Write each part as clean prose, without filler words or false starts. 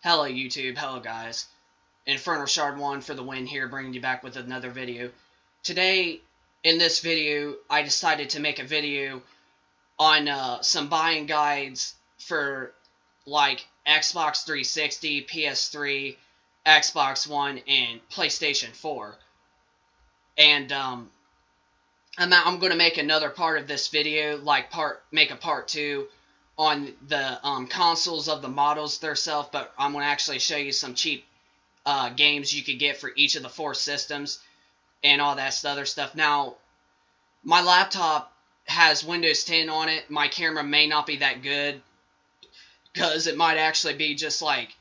Hello YouTube, hello guys. Infernal Shard 1 for the win here, bringing you back with another video. Today, in this video, I decided to make a video on some buying guides for like Xbox 360, PS3, Xbox One, and PlayStation 4. And I'm going to make another part of this video, like make a part 2 on the consoles of the models themselves, but I'm going to actually show you some cheap games you could get for each of the 4 systems and all that other stuff. Now, my laptop has Windows 10 on it. My camera may not be that good because it might actually be just like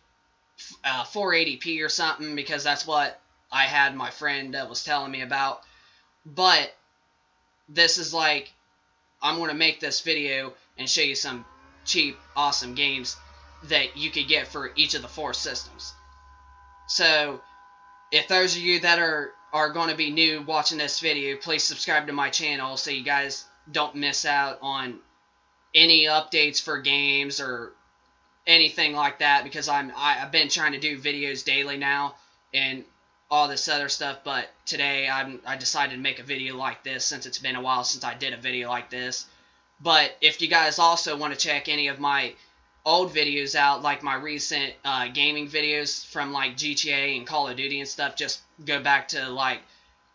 480p or something, because that's what I had my friend that was telling me about. But this is like, I'm going to make this video and show you some cheap, awesome games that you could get for each of the 4 systems. So, if those of you that are going to be new watching this video, please subscribe to my channel so you guys don't miss out on any updates for games or anything like that, because I've been trying to do videos daily now and all this other stuff, but today I decided to make a video like this since it's been a while since I did a video like this. But if you guys also want to check any of my old videos out, like my recent gaming videos from like GTA and Call of Duty and stuff, just go back to like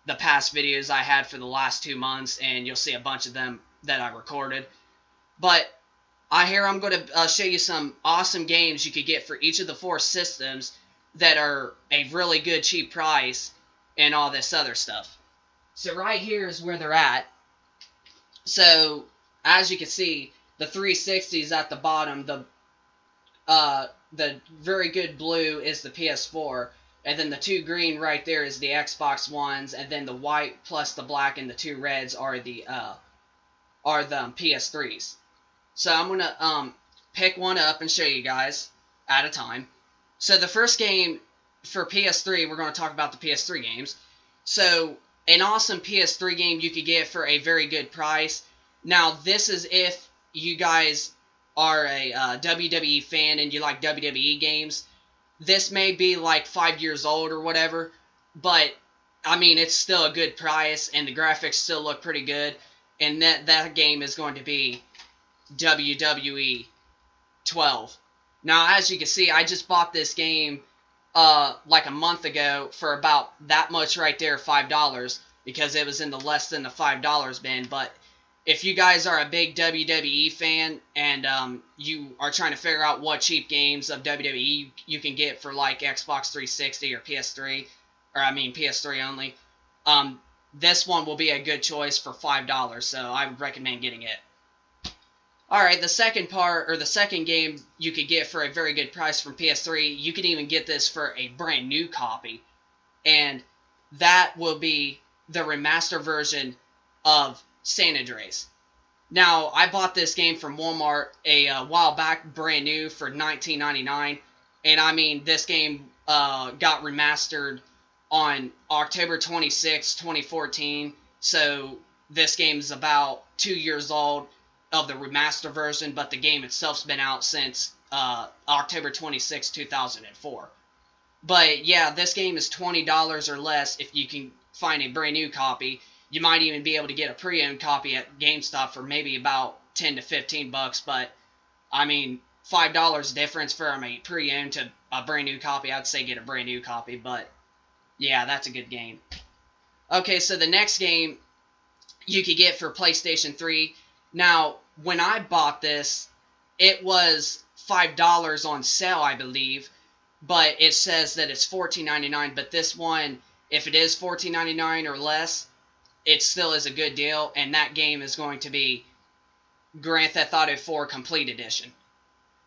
the past videos I had for the last 2 months and you'll see a bunch of them that I recorded. But I'm going to show you some awesome games you could get for each of the 4 systems that are a really good cheap price and all this other stuff. So right here is where they're at. So as you can see, the 360 is at the bottom. The very good blue is the PS4, and then the 2 green right there is the Xbox Ones, and then the white plus the black and the 2 reds are the PS3s. So I'm gonna pick one up and show you guys at a time. So the first game for PS3, we're going to talk about the PS3 games. So an awesome PS3 game you could get for a very good price. Now this is if you guys are a WWE fan and you like WWE games. This may be like 5 years old or whatever, but I mean it's still a good price and the graphics still look pretty good. And that game is going to be WWE 12. Now, as you can see, I just bought this game like a month ago for about that much right there, $5, because it was in the less than the $5 bin. But if you guys are a big WWE fan and you are trying to figure out what cheap games of WWE you can get for like Xbox 360 or PS3, or I mean PS3 only, this one will be a good choice for $5, so I would recommend getting it. Alright, the second game you could get for a very good price from PS3, you could even get this for a brand new copy, and that will be the remaster version of San Andreas. Now, I bought this game from Walmart a while back, brand new, for $19.99, and I mean, this game got remastered on October 26, 2014, so this game is about 2 years old of the remaster version, but the game itself's been out since October 26, 2004. But yeah, this game is $20 or less if you can find a brand new copy. You might even be able to get a pre-owned copy at GameStop for maybe about 10 to 15 bucks, but I mean, $5 difference from a pre-owned to a brand new copy. I'd say get a brand new copy, but yeah, that's a good game. Okay, so the next game you could get for PlayStation 3. Now, when I bought this, it was $5 on sale, I believe, but it says that it's $14.99, but this one, if it is $14.99 or less, it still is a good deal, and that game is going to be Grand Theft Auto 4 Complete Edition.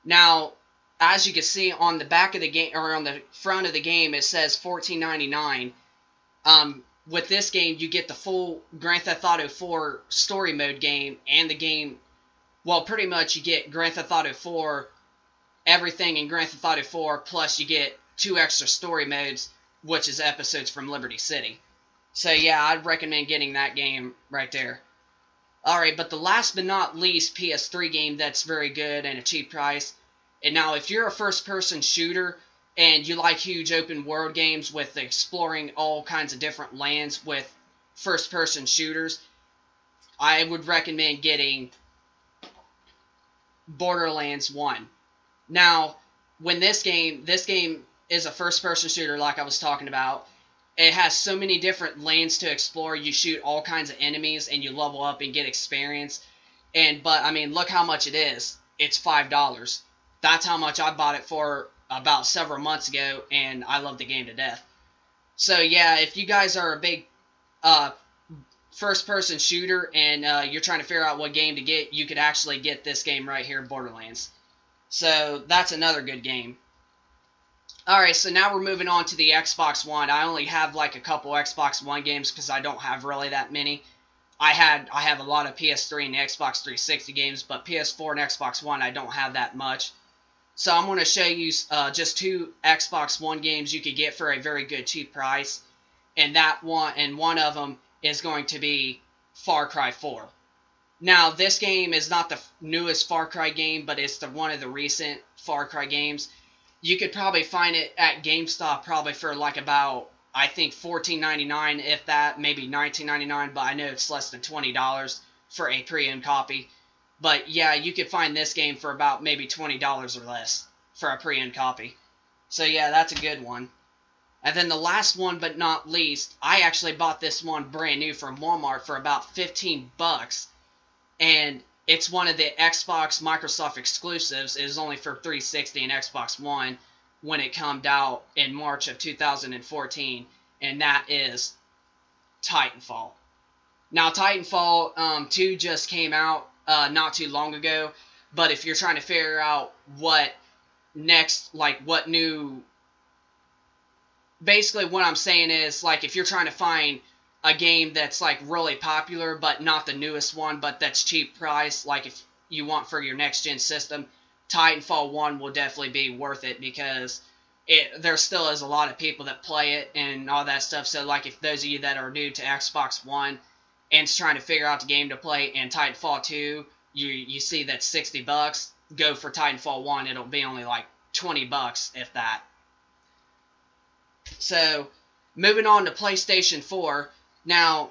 Now, as you can see on the back of the game, or on the front of the game, it says $14.99. With this game, you get the full Grand Theft Auto 4 story mode game, and the game, well, pretty much you get Grand Theft Auto 4, everything in Grand Theft Auto 4, plus you get 2 extra story modes, which is episodes from Liberty City. So yeah, I'd recommend getting that game right there. Alright, but the last but not least PS3 game that's very good and a cheap price. And now, if you're a first-person shooter, and you like huge open world games with exploring all kinds of different lands with first person shooters, I would recommend getting Borderlands 1. Now, when this game is a first person shooter like I was talking about. It has so many different lanes to explore. You shoot all kinds of enemies and you level up and get experience. But I mean, look how much it is. It's $5. That's how much I bought it for about several months ago, and I love the game to death. So yeah, if you guys are a big first-person shooter and you're trying to figure out what game to get, you could actually get this game right here, Borderlands. So that's another good game. Alright, so now we're moving on to the Xbox One. I only have like a couple Xbox One games because I don't have really that many. I have a lot of PS3 and Xbox 360 games, but PS4 and Xbox One I don't have that much. So I'm going to show you just 2 Xbox One games you could get for a very good cheap price, and one of them is going to be Far Cry 4. Now this game is not the newest Far Cry game, but it's one of the recent Far Cry games. You could probably find it at GameStop probably for like about, I think, $14.99, if that, maybe $19.99, but I know it's less than $20 for a pre-owned copy. But yeah, you could find this game for about maybe $20 or less for a pre-owned copy. So yeah, that's a good one. And then the last one but not least, I actually bought this one brand new from Walmart for about 15 bucks. And it's one of the Xbox Microsoft exclusives. It was only for 360 and Xbox One when it came out in March of 2014. And that is Titanfall. Now, Titanfall 2 just came out not too long ago. But if you're trying to figure out what next, like what new... Basically what I'm saying is, like, if you're trying to find a game that's like really popular but not the newest one, but that's cheap price, like if you want for your next gen system, Titanfall 1 will definitely be worth it because there still is a lot of people that play it and all that stuff. So like if those of you that are new to Xbox One and trying to figure out the game to play, and Titanfall 2 you see that 60 bucks, go for Titanfall 1. It'll be only like 20 bucks if that. So moving on to PlayStation 4. Now,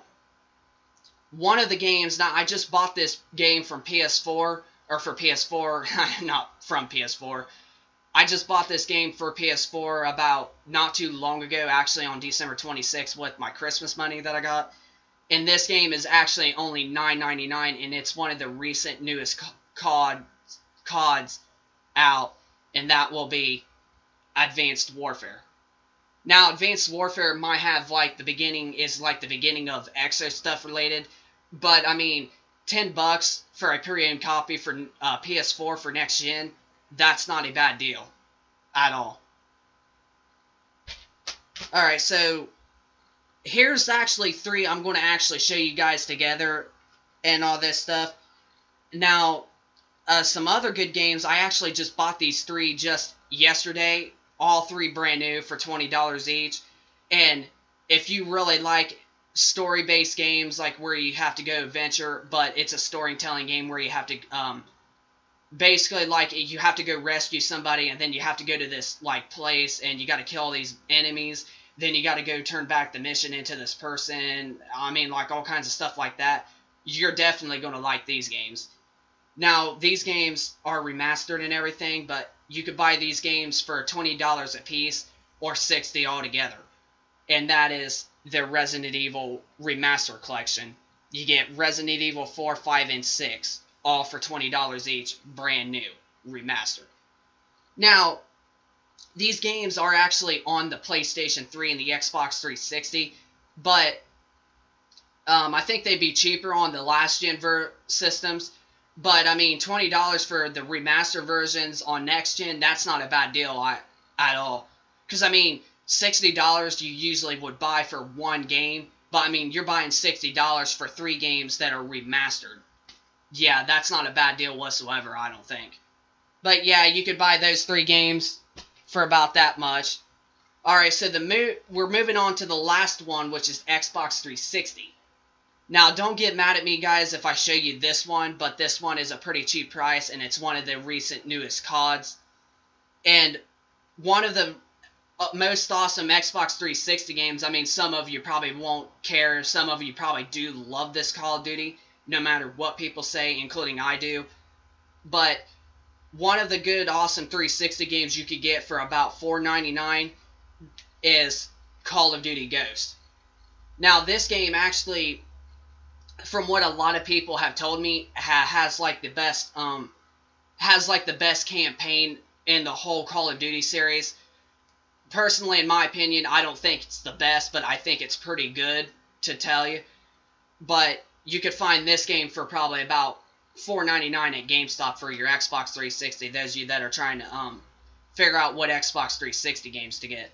one of the games, now I just bought this game from PS4, or for PS4, not from PS4. I just bought this game for PS4 about not too long ago, actually on December 26th with my Christmas money that I got. And this game is actually only $9.99, and it's one of the recent newest CODs out, and that will be Advanced Warfare. Now, Advanced Warfare might have, like, the beginning of Exo stuff related, but, I mean, 10 bucks for a pre-owned copy for PS4 for next gen, that's not a bad deal at all. Alright, so here's actually 3 I'm going to actually show you guys together and all this stuff. Now, some other good games, I actually just bought these 3 just yesterday. All 3 brand new for $20 each. And if you really like story-based games, like where you have to go adventure, but it's a storytelling game where you have to, basically, like, you have to go rescue somebody, and then you have to go to this, like, place, and you got to kill all these enemies, then you got to go turn back the mission into this person, I mean, like, all kinds of stuff like that, you're definitely going to like these games. Now, these games are remastered and everything, but you could buy these games for $20 a piece or $60 altogether. And that is the Resident Evil Remaster Collection. You get Resident Evil 4, 5, and 6, all for $20 each, brand new, remastered. Now, these games are actually on the PlayStation 3 and the Xbox 360, but I think they'd be cheaper on the last-gen systems. But, I mean, $20 for the remaster versions on next gen, that's not a bad deal at all. Because, I mean, $60 you usually would buy for one game. But, I mean, you're buying $60 for 3 games that are remastered. Yeah, that's not a bad deal whatsoever, I don't think. But, yeah, you could buy those 3 games for about that much. Alright, so we're moving on to the last one, which is Xbox 360. Now, don't get mad at me, guys, if I show you this one, but this one is a pretty cheap price, and it's one of the recent newest CODs. And one of the most awesome Xbox 360 games. I mean, some of you probably won't care. Some of you probably do love this Call of Duty, no matter what people say, including I do. But one of the good, awesome 360 games you could get for about $4.99 is Call of Duty Ghost. Now, this game actually, from what a lot of people have told me, has like the best campaign in the whole Call of Duty series. Personally, in my opinion, I don't think it's the best, but I think it's pretty good, to tell you. But you could find this game for probably about $4.99 at GameStop for your Xbox 360. Those of you that are trying to figure out what Xbox 360 games to get.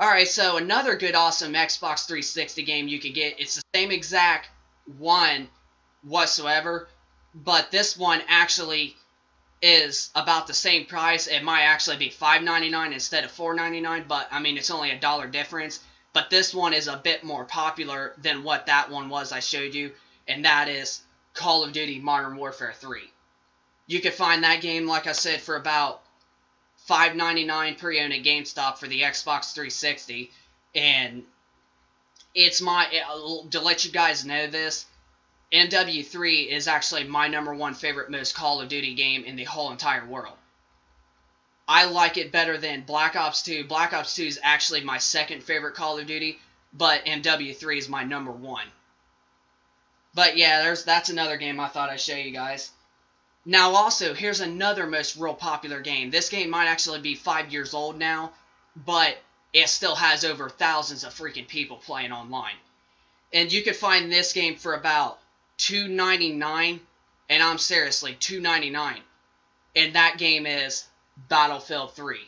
Alright, so another good, awesome Xbox 360 game you could get. It's the same exact one whatsoever, but this one actually is about the same price. It might actually be $5.99 instead of $4.99, but I mean, it's only $1 difference. But this one is a bit more popular than what that one was I showed you, and that is Call of Duty Modern Warfare 3. You could find that game, like I said, for about $5.99 pre-owned at GameStop for the Xbox 360, and it's to let you guys know this, MW3 is actually my #1 favorite most Call of Duty game in the whole entire world. I like it better than Black Ops 2. Black Ops 2 is actually my second favorite Call of Duty, but MW3 is my #1. But yeah, that's another game I thought I'd show you guys. Now also, here's another most real popular game. This game might actually be 5 years old now, but it still has over thousands of freaking people playing online. And you could find this game for about $2.99, and I'm seriously, $2.99. And that game is Battlefield 3.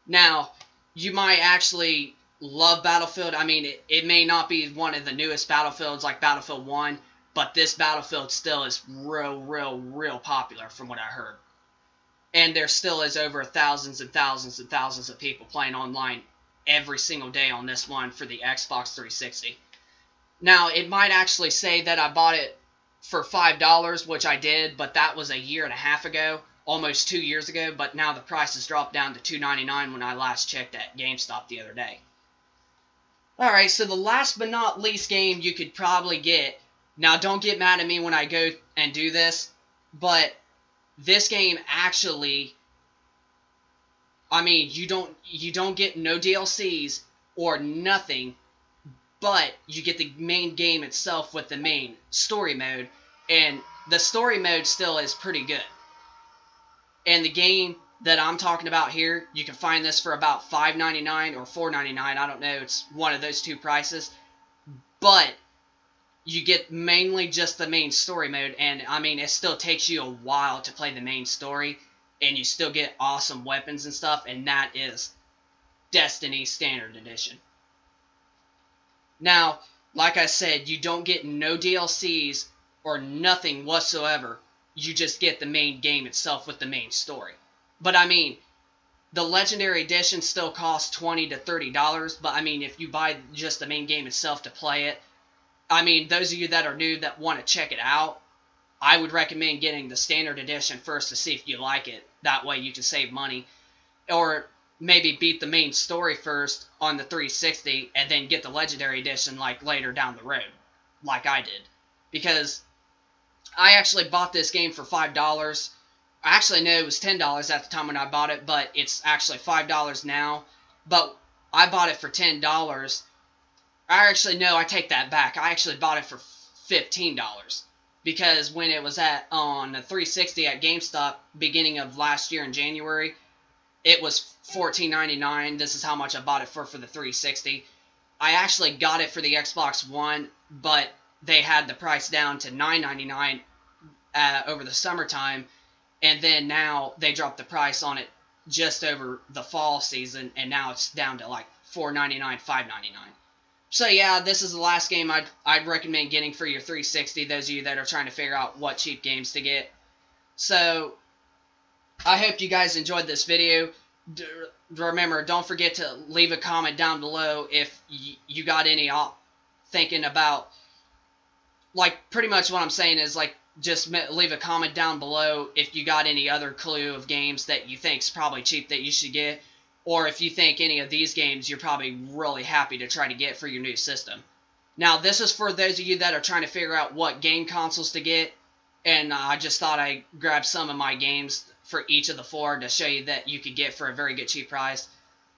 Now, you might actually love Battlefield. I mean, it may not be one of the newest Battlefields like Battlefield 1, but this Battlefield still is real popular from what I heard. And there still is over thousands and thousands and thousands of people playing online every single day on this one for the Xbox 360. Now, it might actually say that I bought it for $5, which I did, but that was a year and a half ago, almost 2 years ago, but now the price has dropped down to $2.99 when I last checked at GameStop the other day. Alright, so the last but not least game you could probably get, now don't get mad at me when I go and do this, but this game actually, I mean, you don't get no DLCs or nothing, but you get the main game itself with the main story mode, and the story mode still is pretty good. And the game that I'm talking about here, you can find this for about $5.99 or $4.99, I don't know, it's one of those two prices, but you get mainly just the main story mode, and I mean, it still takes you a while to play the main story, and you still get awesome weapons and stuff, and that is Destiny Standard Edition. Now, like I said, you don't get no DLCs or nothing whatsoever. You just get the main game itself with the main story. But I mean, the Legendary Edition still costs $20 to $30, but I mean, if you buy just the main game itself to play it, I mean, those of you that are new that want to check it out, I would recommend getting the Standard Edition first to see if you like it. That way you can save money. Or maybe beat the main story first on the 360 and then get the Legendary Edition like later down the road, like I did. Because I actually bought this game for $5. I actually know it was $10 at the time when I bought it, but it's actually $5 now. But I bought it for $10. I actually, no, I take that back. I actually bought it for $15. Because when it was on the 360 at GameStop beginning of last year in January, it was $14.99. This is how much I bought it for the 360. I actually got it for the Xbox One, but they had the price down to $9.99 over the summertime, and then now they dropped the price on it just over the fall season, and now it's down to like $4.99, $5.99. So yeah, this is the last game I'd recommend getting for your 360, those of you that are trying to figure out what cheap games to get. So I hope you guys enjoyed this video. Remember, don't forget to leave a comment down below if you got any thinking about, like, pretty much what I'm saying is, like, just leave a comment down below if you got any other clue of games that you think's probably cheap that you should get, or if you think any of these games you're probably really happy to try to get for your new system. Now, this is for those of you that are trying to figure out what game consoles to get, and I just thought I'd grab some of my games for each of the 4 to show you that you could get for a very good cheap price.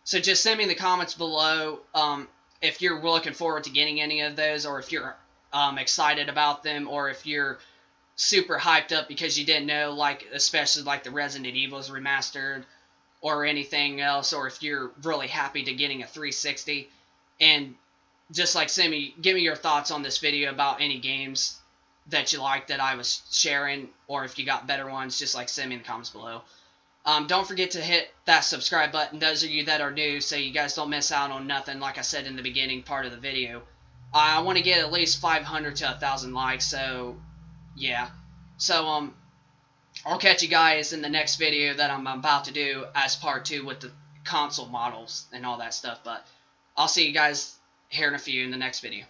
So just send me in the comments below if you're looking forward to getting any of those, or if you're excited about them, or if you're super hyped up because you didn't know, like especially like the Resident Evil's remastered or anything else, or if you're really happy to getting a 360. And just like give me your thoughts on this video about any games that you like that I was sharing, or if you got better ones, just like send me in the comments below. Don't forget to hit that subscribe button, those of you that are new, so you guys don't miss out on nothing. Like I said in the beginning part of the video, I want to get at least 500 to 1,000 likes, so yeah. So I'll catch you guys in the next video that I'm about to do as part 2 with the console models and all that stuff. But I'll see you guys here in a few in the next video.